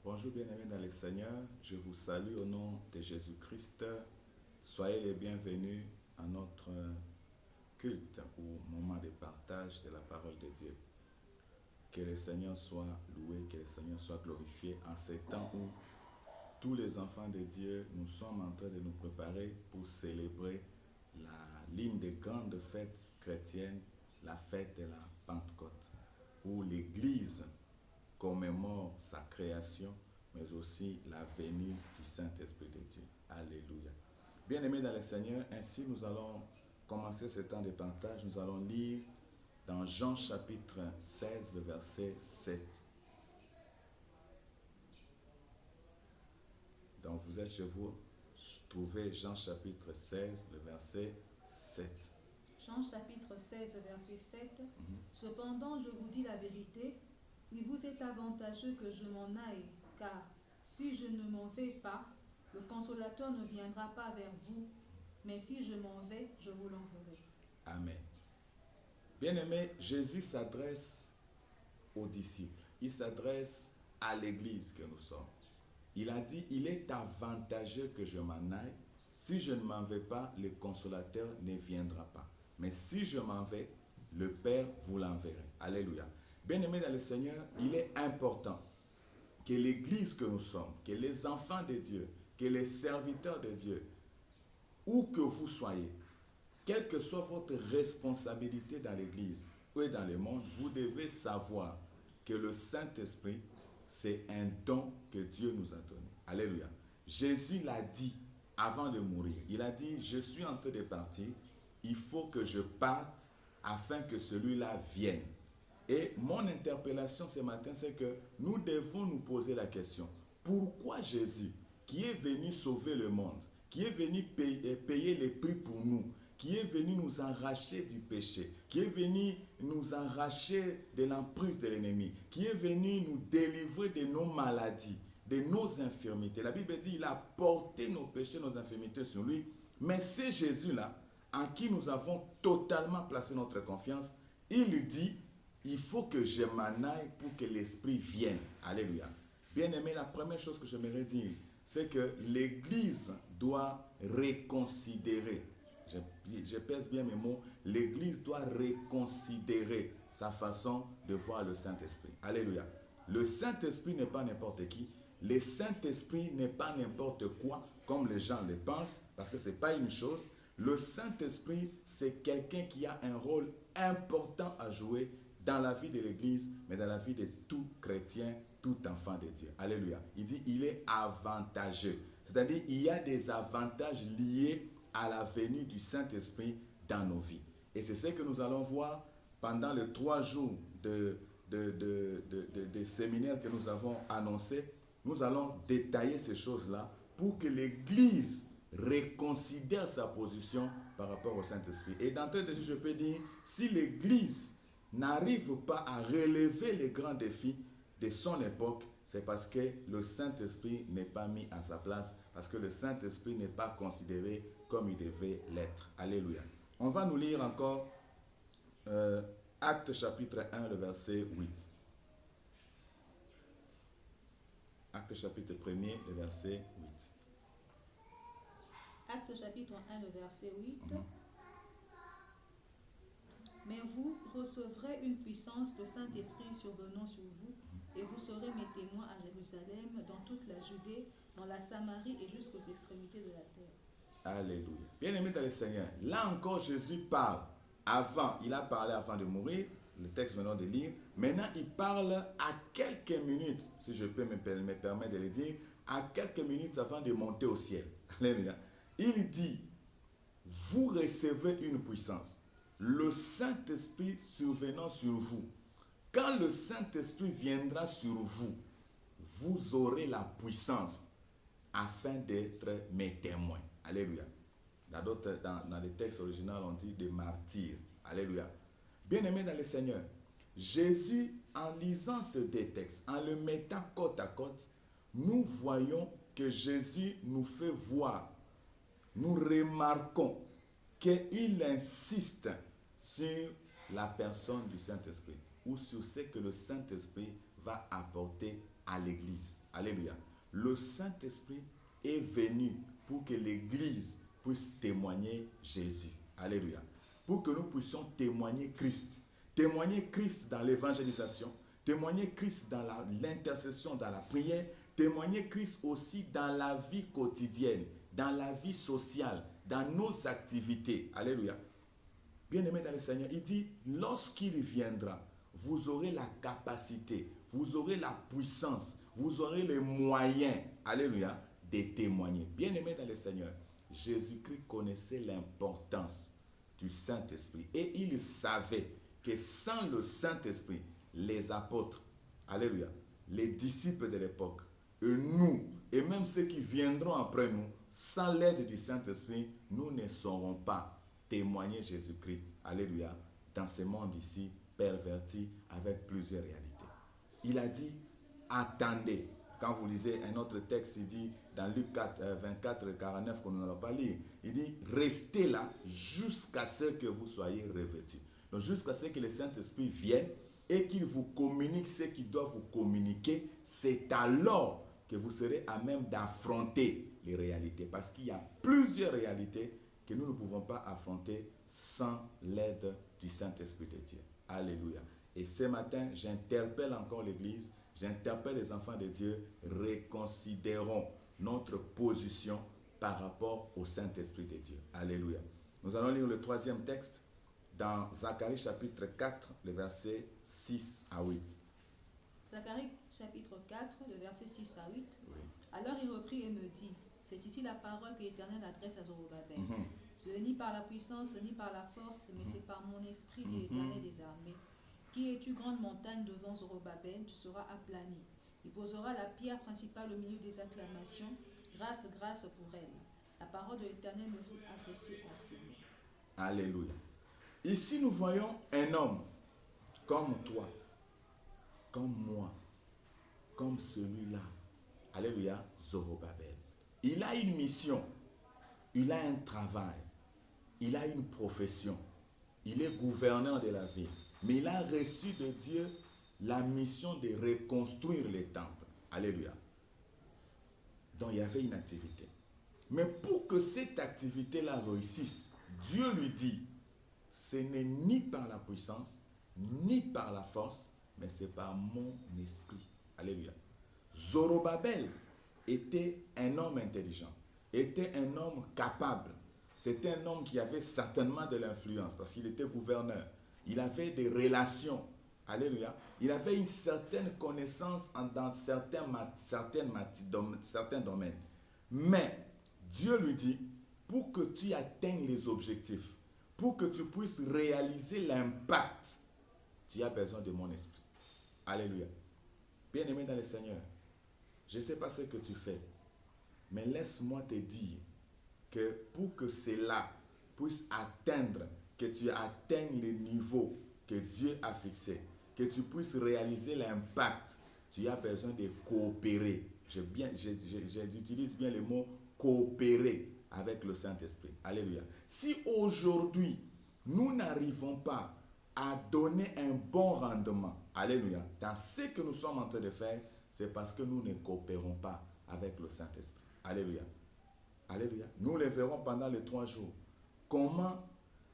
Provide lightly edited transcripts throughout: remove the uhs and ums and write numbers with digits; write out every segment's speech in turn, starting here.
Bonjour bien-aimés dans le Seigneur, je vous salue au nom de Jésus-Christ. Soyez les bienvenus à notre culte ou moment de partage de la parole de Dieu. Que le Seigneur soit loué, que le Seigneur soit glorifié en ces temps où tous les enfants de Dieu, nous sommes en train de nous préparer pour célébrer l'une des grandes fêtes chrétiennes, la fête de la Pentecôte, où l'Église commémore sa création, mais aussi la venue du Saint-Esprit de Dieu. Alléluia. Bien-aimés dans le Seigneur, ainsi nous allons commencer ce temps de partage. Nous allons lire dans Jean chapitre 16, le verset 7. Donc vous êtes chez vous, trouvez Jean chapitre 16, le verset 7. Jean chapitre 16, verset 7. Cependant, je vous dis la vérité, il vous est avantageux que je m'en aille, car si je ne m'en vais pas, le consolateur ne viendra pas vers vous, mais si je m'en vais, je vous l'enverrai. Amen. Bien-aimé, Jésus s'adresse aux disciples, il s'adresse à l'église que nous sommes. Il a dit, il est avantageux que je m'en aille. Si je ne m'en vais pas, le consolateur ne viendra pas. Mais si je m'en vais, le Père vous l'enverra. Alléluia. Bien-aimés dans le Seigneur, il est important que l'église que nous sommes, que les enfants de Dieu, que les serviteurs de Dieu, où que vous soyez, quelle que soit votre responsabilité dans l'église ou dans le monde, vous devez savoir que le Saint-Esprit, c'est un don que Dieu nous a donné. Alléluia. Jésus l'a dit avant de mourir. Il a dit, je suis en train de partir, il faut que je parte afin que celui-là vienne. Et mon interpellation ce matin, c'est que nous devons nous poser la question, pourquoi Jésus, qui est venu sauver le monde, qui est venu payer les prix pour nous, qui est venu nous arracher du péché, qui est venu nous arracher de l'emprise de l'ennemi, qui est venu nous délivrer de nos maladies, de nos infirmités. La Bible dit, il a porté nos péchés, nos infirmités sur lui. Mais c'est Jésus-là, en qui nous avons totalement placé notre confiance, il dit, il faut que je m'en aille pour que l'Esprit vienne. Alléluia. Bien-aimé, la première chose que j'aimerais dire, c'est que l'Église doit reconsidérer, je pèse bien mes mots, l'Église doit reconsidérer sa façon de voir le Saint-Esprit. Alléluia. Le Saint-Esprit n'est pas n'importe qui. Le Saint-Esprit n'est pas n'importe quoi, comme les gens le pensent, parce que ce n'est pas une chose. Le Saint-Esprit, c'est quelqu'un qui a un rôle important à jouer dans la vie de l'Église, mais dans la vie de tout chrétien, tout enfant de Dieu. Alléluia. Il dit, il est avantageux. C'est-à-dire, il y a des avantages liés à la venue du Saint-Esprit dans nos vies. Et c'est ce que nous allons voir pendant les 3 jours de séminaire que nous avons annoncé. Nous allons détailler ces choses-là pour que l'Église reconsidère sa position par rapport au Saint-Esprit. Et d'entrée de jeu, je peux dire, si l'Église n'arrive pas à relever les grands défis de son époque, c'est parce que le Saint-Esprit n'est pas mis à sa place, parce que le Saint-Esprit n'est pas considéré comme il devait l'être. Alléluia. On va nous lire encore Actes chapitre 1, le verset 8. Actes chapitre 1er, le verset 8. Actes chapitre 1, le verset 8. Mais vous recevrez une puissance de Saint-Esprit survenant sur vous, et vous serez mes témoins à Jérusalem, dans toute la Judée, dans la Samarie et jusqu'aux extrémités de la terre. Alléluia. Bien-aimé dans le Seigneur, là encore Jésus parle. Avant, il a parlé avant de mourir, le texte venant de lire. Maintenant, il parle à quelques minutes, si je peux me permettre de le dire, à quelques minutes avant de monter au ciel. Alléluia. Il dit, vous recevez une puissance, le Saint-Esprit survenant sur vous. Quand le Saint-Esprit viendra sur vous, vous aurez la puissance afin d'être mes témoins. Alléluia. Dans les textes originaux, on dit des martyrs. Alléluia. Bien-aimés dans le Seigneur, Jésus, en lisant ce deux textes, en le mettant côte à côte, nous voyons que Jésus nous fait voir, nous remarquons qu'il insiste sur la personne du Saint-Esprit ou sur ce que le Saint-Esprit va apporter à l'église. Alléluia. Le Saint-Esprit est venu pour que l'église puisse témoigner Jésus. Alléluia. Pour que nous puissions témoigner Christ. Témoigner Christ dans l'évangélisation. Témoigner Christ dans l'intercession, dans la prière. Témoigner Christ aussi dans la vie quotidienne, dans la vie sociale, dans nos activités. Alléluia. Bien-aimé dans le Seigneur, il dit, lorsqu'il viendra, vous aurez la capacité, vous aurez la puissance, vous aurez les moyens, alléluia, de témoigner. Bien-aimé dans le Seigneur, Jésus-Christ connaissait l'importance du Saint-Esprit et il savait que sans le Saint-Esprit, les apôtres, alléluia, les disciples de l'époque, et nous, et même ceux qui viendront après nous, sans l'aide du Saint-Esprit, nous ne saurons pas témoigner Jésus-Christ, alléluia, dans ce monde ici, perverti, avec plusieurs réalités. Il a dit, attendez. Quand vous lisez un autre texte, il dit, dans Luc 24, 49, qu'on n'allons pas lire, il dit, restez là jusqu'à ce que vous soyez revêtus. Donc, jusqu'à ce que le Saint-Esprit vienne et qu'il vous communique ce qu'il doit vous communiquer, c'est alors que vous serez à même d'affronter les réalités. Parce qu'il y a plusieurs réalités que nous ne pouvons pas affronter sans l'aide du Saint-Esprit de Dieu. Alléluia. Et ce matin, j'interpelle encore l'Église, j'interpelle les enfants de Dieu, reconsidérons notre position par rapport au Saint-Esprit de Dieu. Alléluia. Nous allons lire le troisième texte dans Zacharie chapitre 4, le verset 6 à 8. Zacharie chapitre 4, le verset 6 à 8. Oui. Alors il reprit et me dit, c'est ici la parole que l'Éternel adresse à Zorobabel. Mhm. Ce n'est ni par la puissance, ni par la force, mais c'est par mon esprit, dit l'Éternel des armées. Qui es-tu, grande montagne, devant Zorobabel, tu seras aplani. Il posera la pierre principale au milieu des acclamations. Grâce, grâce pour elle. La parole de l'Éternel me fut adressée en ces mots. Alléluia. Ici, nous voyons un homme comme toi, comme moi, comme celui-là. Alléluia, Zorobabel. Il a une mission, il a un travail, il a une profession, il est gouverneur de la ville, mais il a reçu de Dieu la mission de reconstruire les temples. Alléluia. Donc il y avait une activité. Mais pour que cette activité-là réussisse, Dieu lui dit, ce n'est ni par la puissance, ni par la force, mais c'est par mon esprit. Alléluia. Zorobabel était un homme intelligent, était un homme capable. C'était un homme qui avait certainement de l'influence parce qu'il était gouverneur. Il avait des relations. Alléluia. Il avait une certaine connaissance dans certains domaines. Mais Dieu lui dit, pour que tu atteignes les objectifs, pour que tu puisses réaliser l'impact, tu as besoin de mon esprit. Alléluia. Bien-aimé dans le Seigneur, je ne sais pas ce que tu fais, mais laisse-moi te dire que pour que cela puisse atteindre, que tu atteignes le niveau que Dieu a fixé, que tu puisses réaliser l'impact, tu as besoin de coopérer. J'utilise bien le mot coopérer avec le Saint-Esprit. Alléluia. Si aujourd'hui, nous n'arrivons pas à donner un bon rendement, alléluia, dans ce que nous sommes en train de faire, c'est parce que nous ne coopérons pas avec le Saint-Esprit. Alléluia. Alléluia. Nous le verrons pendant les 3 jours.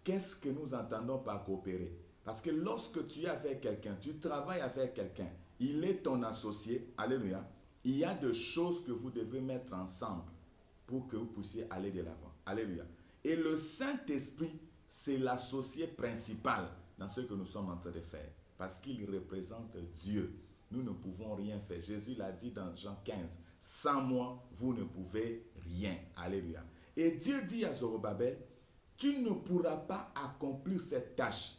Qu'est-ce que nous entendons par coopérer? Parce que lorsque tu es avec quelqu'un, tu travailles avec quelqu'un, il est ton associé, alléluia, il y a des choses que vous devez mettre ensemble pour que vous puissiez aller de l'avant. Alléluia. Et le Saint-Esprit, c'est l'associé principal dans ce que nous sommes en train de faire. Parce qu'il représente Dieu. Nous ne pouvons rien faire. Jésus l'a dit dans Jean 15. Sans moi, vous ne pouvez rien. Alléluia. Et Dieu dit à Zorobabel, tu ne pourras pas accomplir cette tâche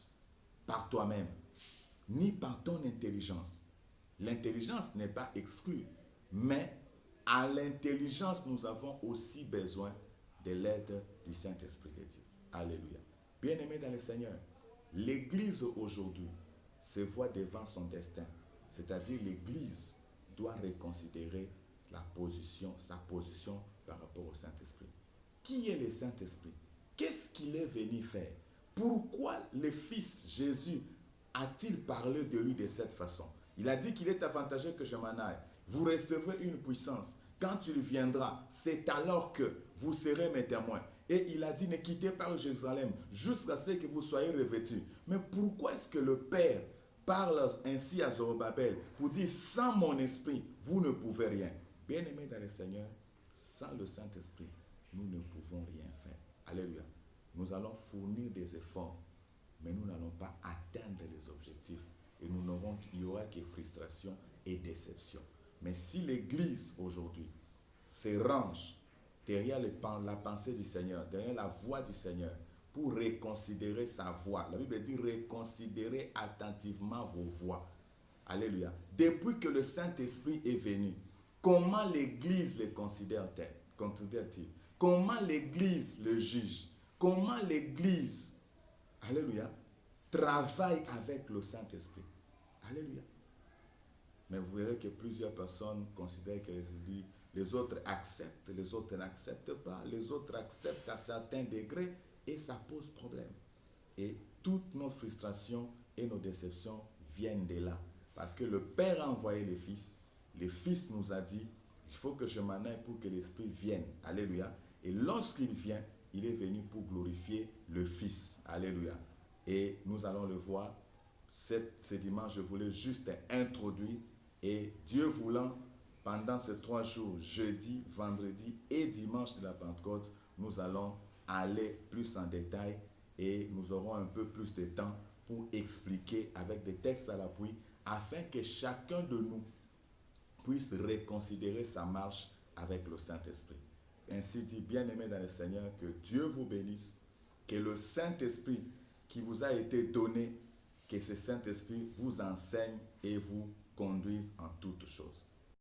par toi-même, ni par ton intelligence. L'intelligence n'est pas exclue, mais à l'intelligence, nous avons aussi besoin de l'aide du Saint-Esprit de Dieu. Alléluia. Bien-aimés dans le Seigneur, l'Église aujourd'hui se voit devant son destin. C'est-à-dire l'Église doit reconsidérer sa position par rapport au Saint-Esprit. Qui est le Saint-Esprit? Qu'est-ce qu'il est venu faire? Pourquoi le Fils Jésus a-t-il parlé de lui de cette façon? Il a dit qu'il est avantageux que je m'en aille. vous recevrez une puissance. Quand il viendra, c'est alors que vous serez mes témoins. Et il a dit, ne quittez pas Jérusalem jusqu'à ce que vous soyez revêtus. Mais pourquoi est-ce que le Père parle ainsi à Zorobabel pour dire, sans mon esprit, vous ne pouvez rien. Bien-aimés dans le Seigneur, sans le Saint-Esprit, nous ne pouvons rien faire. Alléluia. Nous allons fournir des efforts, mais nous n'allons pas atteindre les objectifs. Et il n'y aura que frustration et déception. Mais si l'Église aujourd'hui se range derrière la pensée du Seigneur, derrière la voix du Seigneur, pour reconsidérer sa voix. La Bible dit reconsidérez attentivement vos voix. Alléluia. Depuis que le Saint-Esprit est venu, comment l'Église le considère-t-il? Comment l'Église le juge? Comment l'Église, alléluia, travaille avec le Saint-Esprit? Alléluia. Mais vous verrez que plusieurs personnes considèrent que les autres acceptent, les autres n'acceptent pas, les autres acceptent à certains degrés et ça pose problème. Et toutes nos frustrations et nos déceptions viennent de là. Parce que le Père a envoyé le Fils nous a dit, il faut que je m'en aille pour que l'Esprit vienne. Alléluia. Et lorsqu'il vient, il est venu pour glorifier le Fils. Alléluia. Et nous allons le voir. Ce dimanche, je voulais juste introduire. Et Dieu voulant, pendant ces 3 jours, jeudi, vendredi et dimanche de la Pentecôte, nous allons aller plus en détail et nous aurons un peu plus de temps pour expliquer avec des textes à l'appui afin que chacun de nous puisse reconsidérer sa marche avec le Saint-Esprit. Ainsi dit, bien-aimés dans le Seigneur, que Dieu vous bénisse, que le Saint-Esprit qui vous a été donné, que ce Saint-Esprit vous enseigne et vous conduise en toutes choses.